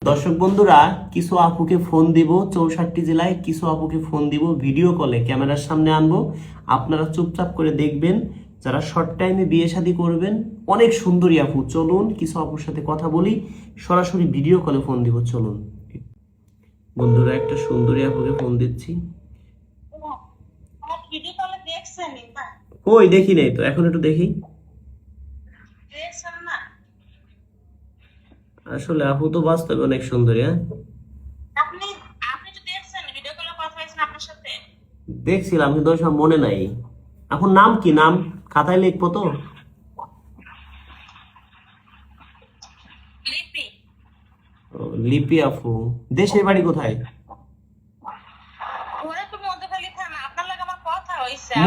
দর্শক বন্ধুরা, কিছু আপুকে ফোন দিব, 64 জেলায় কিছু আপুকে ফোন দিব, ভিডিও কলে ক্যামেরার সামনে আনবো। আপনারা চুপচাপ করে দেখবেন। যারা শর্ট টাইমে বিয়ে শাদী করবেন, অনেক সুন্দরী আপু, চলুন কিছু আপুর সাথে কথা বলি। সরাসরি ভিডিও কলে ফোন দিব, চলুন। বন্ধুরা, একটা সুন্দরী আপুকে ফোন দিচ্ছি। ওই দেখি নাই তো, এখন একটু দেখি। আসলে আপু তো বাস্তবে অনেক সুন্দরী। হ্যাঁ, দেখছিলাম কিন্তু সব মনে নাই। এখন নাম কি? নাম খাতায় লিখবো তো। ও, লিপি আপু। দেশের বাড়ি কোথায়?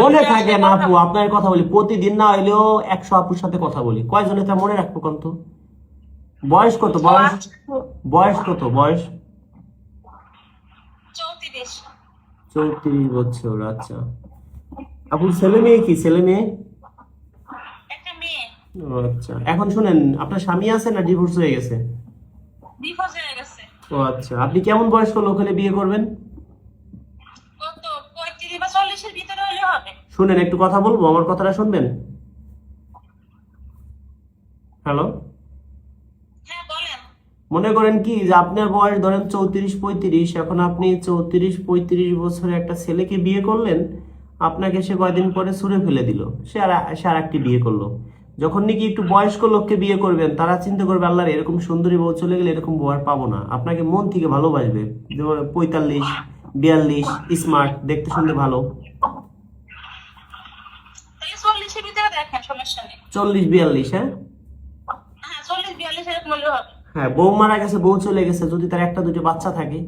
মনে থাকে না আপু, আপনার কথা বলি প্রতিদিন, না হইলেও 100 আপুর সাথে কথা বলি। কয়জনে তা মনে রাখবো কত? বয়স কত? বয়স বয়স কত? বয়স 34 বছর। আচ্ছা আপুর ছেলে মেয়ে কি? ছেলে মেয়ে? ও আচ্ছা। এখন শুনেন, আপনার স্বামী আছে না ডিভোর্স হয়ে গেছে? ও আচ্ছা। আপনি কেমন বয়স্ক লোক হলে বিয়ে করবেন? শুনেন, একটু কথা বলবো, আমার কথাটা শুনবেন? হ্যালো। মনে করেন কি যে আপনার বয়স ধরেন 34-35, এখন আপনি 34-35 বছরে একটা ছেলেকে বিয়ে করলেন। আপনাকে সে কয়দিন পরে ছুঁড়ে ফেলে দিল, সে আর একটি বিয়ে করলো। যখন নাকি একটু বয়স্ক লোককে বিয়ে করবেন, তারা চিন্তা করবে আল্লাহর, এরকম সুন্দরী বউ চলে গেলে এরকম বউ আর পাবো না। আপনাকে মন থেকে ভালোবাসবে। যেমন 45-42, স্মার্ট, দেখতে শুনতে ভালো। 40-42, হ্যাঁ। হ্যাঁ, বউ মারা গেছে, বউ চলে গেছে, যদি তার একটা দুটো বাচ্চা থাকে।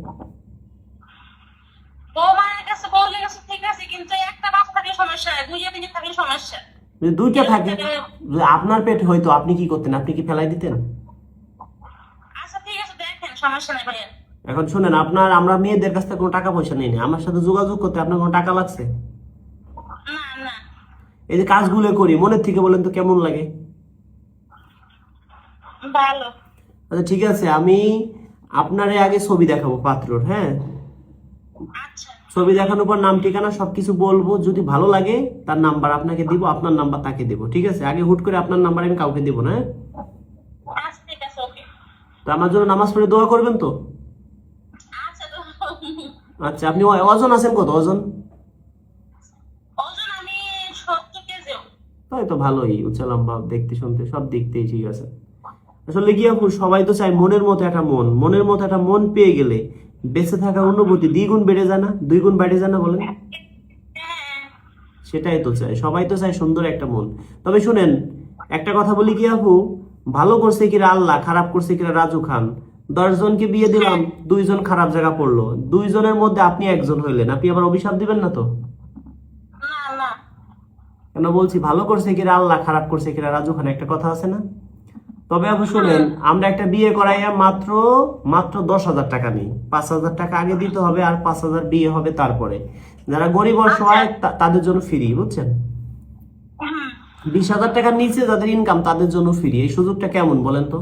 যদি দুইটা থাকে, যদি আপনার পেট হয়তো, আপনি কি করতেন? আপনি কি ফেলাই দিতেন? এখন শুনেন, আমরা মেয়েদের কাছ থেকে কোনো টাকা পয়সা নেই না। আমার সাথে যোগাযোগ করতে আপনার কোনো টাকা লাগছে? এই যে কাজগুলো করি মনের থেকে, বলেন তো কেমন লাগে? আচ্ছা ঠিক আছে, আমি আপনারে আগে ছবি দেখাবো পাত্রর, হ্যাঁ। ছবি দেখানোর পর নাম ঠিকানা সবকিছু বলবো, যদি ভালো লাগে তার নাম্বার আপনাকে দিব, আপনার নাম্বার তাকে দেবো, ঠিক আছে? আগে হুট করে আপনার নাম্বার আমি কাউকে দেবো না, হ্যাঁ? তো আমার জন্য নামাজ পড়ে দোয়া করবেন তো। আচ্ছা, আপনি ওজন আছেন কত? ওজন তাই তো ভালোই, উচ্চ লম্বা, দেখতে শুনতে সব দিক থেকে ঠিক আছে। আসলে কি আপু, সবাই তো চায় মনের মতো একটা মন। মনের মতো একটা মন পেয়ে গেলে বেঁচে থাকার অনুভূতি দ্বিগুণ বেড়ে যায় না? 2 গুণ বেড়ে যায় না বলেন? সেটাই তো চাই, সবাই তো চায় সুন্দর একটা মন। তবে শুনেন, একটা কথা বলি কি আপু, ভালো করছে কিরা আল্লাহ, খারাপ করছে কিরা রাজু খান। 10 জনকে বিয়ে দিলাম, 2 জন খারাপ জায়গা পড়লো, 2 জনের মধ্যে আপনি একজন হইলেন। আপনি আবার অভিশাপ দিবেন না তো? কেন বলছি ভালো করছে কিরা আল্লাহ, খারাপ করছে কিরা রাজু খান, একটা কথা আছে না? তবে আপু শুনেন, আমরা একটা বিয়ে করাইয়া মাত্র মাত্র 10,000 টাকা নিই। 5,000 টাকা আগে দিতে হবে, আর 5,000 বিয়ে হবে তারপরে। যারা গরিব অসহায় তাদের জন্য ফ্রি, বুঝছেন? 20,000 টাকার নিচে যাদের ইনকাম তাদের জন্য ফ্রি। এই সুযোগটা কেমন বলেন তো?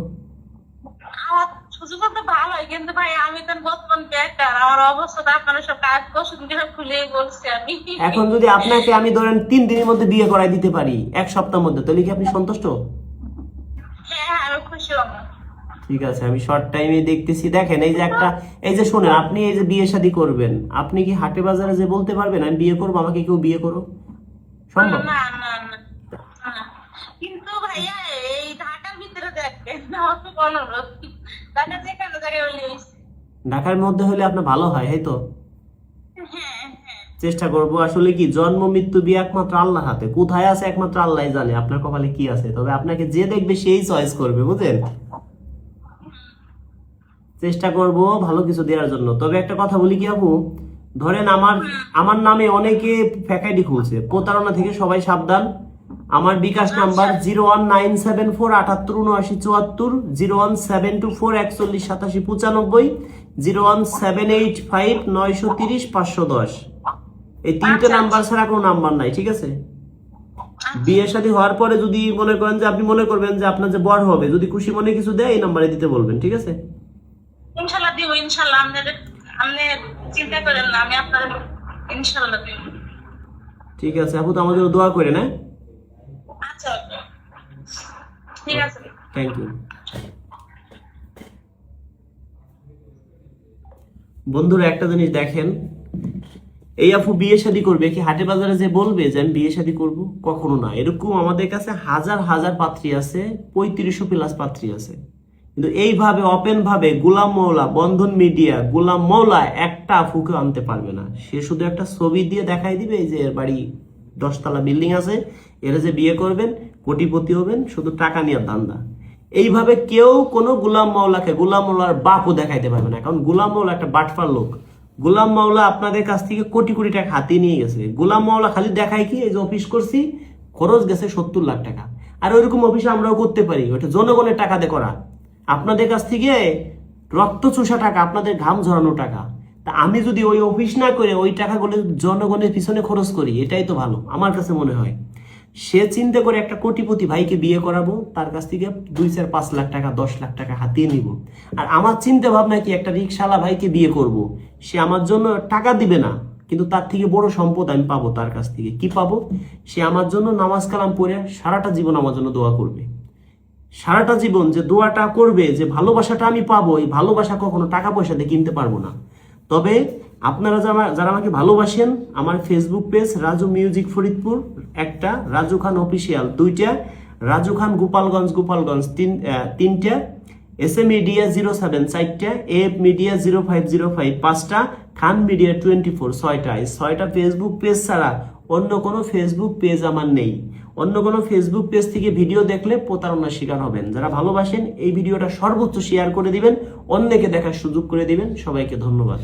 এখন যদি আপনাকে আমি ধরেন 3 দিনের মধ্যে বিয়ে করাই দিতে পারি, 1 সপ্তাহের মধ্যে, তাহলে কি আপনি সন্তুষ্ট? ঠিক আছে, আমি শর্ট টাইমে দেখতেছি। দেখেন, এই যে শুনেন, আপনি এই যে বিয়ে শাদী করবেন, আপনি কি হাটে বাজারে যে বলতে পারবেন আমি বিয়ে করবো, আমাকে কেউ বিয়ে করো? সম্ভব? ঢাকার মধ্যে হলে আপনার ভালো হয়, এই তো। চেষ্টা করবো। আসলে কি, জন্ম মৃত্যু বিয়ে একমাত্র আল্লাহর হাতে, কোথায় আছে একমাত্র আল্লাহ জানে আপনার কপালে কি আছে। তবে আপনাকে যে দেখবে সেই চয়েস করবে, বুঝলেন? চেষ্টা করব ভালো কিছু দেওয়ার জন্য। তবে একটা কথা বলি কি আপু, ধরেন আমার নামে অনেকে ফ্যাকাইডি খুলছে, প্রতারণা থেকে সবাই সাবধান। আমার বিকাশ নাম্বার 01974 01724 01724 01785 930 510। এই 3টে নাম্বার ছাড়া কোনো নাম্বার নাই, ঠিক আছে? বিয়ে শাদী হওয়ার পরে যদি মনে করেন যে আপনি মনে করবেন যে আপনার যে বর হবে, যদি খুশি মনে কিছু দেয়, এই নাম্বারে দিতে বলবেন, ঠিক আছে? ইনশাল্লাহ দিব, ইনশাল্লাহ। আপনি চিন্তা করেন না, আমি আপনার ইনশাল্লাহ দিব। ঠিক আছে আপু, তো আমাদের জন্য দোয়া করে না। আচ্ছা, ঠিক আছে। Thank you. বন্ধুরা একটা জিনিস দেখেন, এই আপু বিয়ে শাদী করবে কি হাটে বাজারে যে বলবে যে আমি বিয়ে শাদী করব? কখনো না। এরকম আমাদের কাছে হাজার হাজার পাত্রী আছে, 3500 প্লাস পাত্রী আছে, কিন্তু এইভাবে ওপেন ভাবে গোলাম মৌলা, বন্ধন মিডিয়া, গোলাম মৌলা একটা আফুকে আনতে পারবে না। সে শুধু একটা ছবি দিয়ে দেখাই দিবে এই যে এর বাড়ি 10 তলা বিল্ডিং আছে, এরা যে বিয়ে করবেন, কোটিপতি হবেন, শুধু টাকা নিয়ে ধান্দা। এইভাবে কেউ কোনো গোলাম মাওলাকে, গোলাম মাওলার বাপও দেখাইতে পারবে না, কারণ গোলাম মাওলা একটা বাটফার লোক। গোলাম মাওলা আপনাদের কাছ থেকে কোটি কোটি টাকা হাতিয়ে নিয়ে গেছে। গোলাম মাওলা খালি দেখায় কি, এই যে অফিস করছি, খরচ গেছে 70 লাখ টাকা। আর ওইরকম অফিস আমরাও করতে পারি, ওটা জনগণের টাকা দিয়ে করা। আপনাদের কাছ থেকে রক্ত চুষা টাকা, আপনাদের ঘাম ঝরানো টাকা। তা আমি যদি ওই অফিস না করে ওই টাকাগুলো জনগণের পিছনে খরচ করি, এটাই তো ভালো আমার কাছে মনে হয়। সে চিন্তা করে একটা কোটিপতি ভাইকে বিয়ে করাবো, তার কাছ থেকে 2-4-5 লাখ টাকা, 10 লাখ টাকা হাতিয়ে নিব। আর আমার চিন্তা ভাবনা কি, একটা রিক্সাওয়ালা ভাইকে বিয়ে করব, সে আমার জন্য টাকা দিবে না, কিন্তু তার থেকে বড় সম্পদ আমি পাবো তার কাছ থেকে। কি পাবো? সে আমার জন্য নামাজ কালাম পড়ে সারাটা জীবন আমার জন্য দোয়া করবে। সারাটা জীবন যে দোয়াটা করবে, যে ভালোবাসাটা আমি পাবো, এই ভালোবাসা কখনো টাকা পয়সা দিয়ে কিনতে পারবো না। তবে আপনারা যারা আমাকে ভালোবাসেন, আমার Facebook page Raju music Faridpur একটা, রাজু খান অফিসিয়াল দুইটা, রাজু খান গোপালগঞ্জ তিনটা, এস এ মিডিয়া 07 চারটা, এফ মিডিয়া 0505 পাঁচটা, খান মিডিয়া 24 ছয়টা। এই 6টা ফেসবুক পেজ ছাড়া অন্য কোনো ফেসবুক পেজ আমার নেই। অন্য কোনো ফেসবুক পেজ থেকে ভিডিও দেখলে প্রতারণার শিকার হবেন। যারা ভালোবাসেন এই ভিডিওটা সর্বোচ্চ শেয়ার করে দিবেন, অন্যকে দেখার সুযোগ করে দিবেন। সবাইকে ধন্যবাদ।